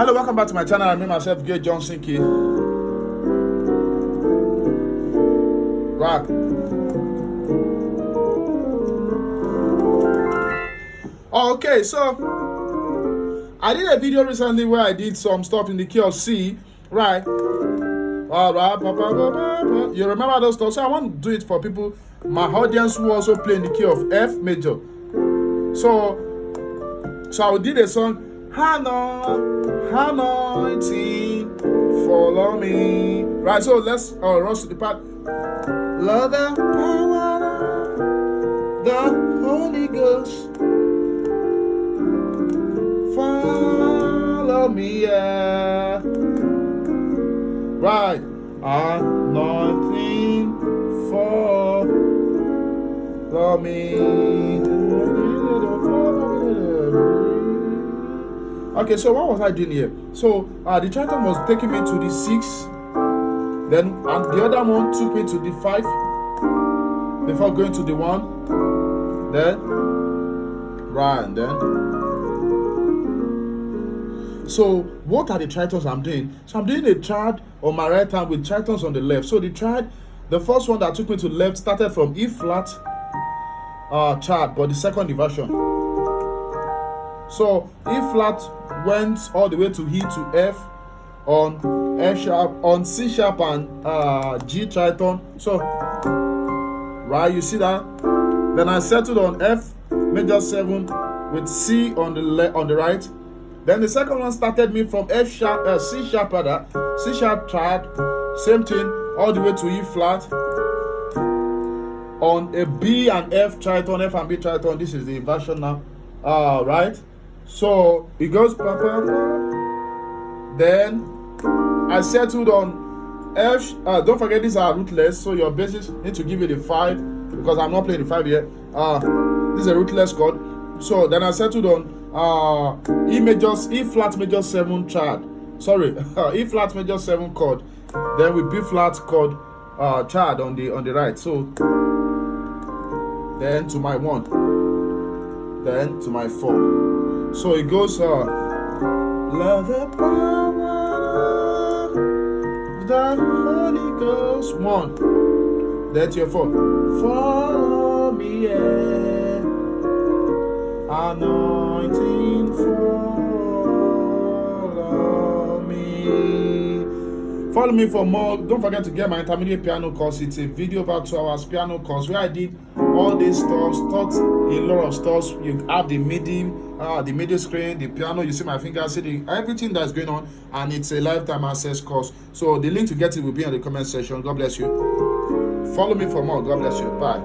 Hello, welcome back to my channel. I'm myself, Johnsonkeyz. Right. Okay, so I did a video recently where I did some stuff in the key of C, right? All right, you remember those stuff? So I want to do it for people, my audience who also play in the key of F major. So I did a song, anointing, follow me. Right, so let's rush to the part. Love the power of the Holy Ghost. Follow me, yeah. Right, anointing, follow me. Okay, so what was I doing here? So the tritone was taking me to the 6, then and the other one took me to the 5 before going to the 1, then right, and then. So what are the tritones I'm doing? So I'm doing a triad on my right hand with tritones on the left. So the triad, the first one that took me to the left started from E flat triad, but the second inversion. So E flat went all the way to E to F on F sharp, on C sharp and G tritone. So right, you see that? Then I settled on F major 7 with C on the right. Then the second one started me from F sharp, C sharp rather, C sharp triad, same thing, all the way to E flat on a B and F tritone, F and B tritone. This is the inversion now, right? So it goes, then I settled on F. Don't forget these are rootless, so your basis need to give it a 5 because I'm not playing the 5 yet. This is a rootless chord. So then I settled on E flat major 7 triad. Sorry, E flat major 7 chord. Then with B flat chord triad on the right. So then to my 1, then to my 4. So it goes love the power of the Holy Ghost 1, then to your 4. Follow me, yeah. Anointing, follow me. Follow me for more. Don't forget to get my intermediate piano course. It's a video about 2 hours piano course where I did all these stuff, taught a lot of stuff. You have the MIDI screen, the piano, you see my fingers, see everything that's going on, and it's a lifetime access course. So the link to get it will be in the comment section. God bless you. Follow me for more. God bless you. Bye.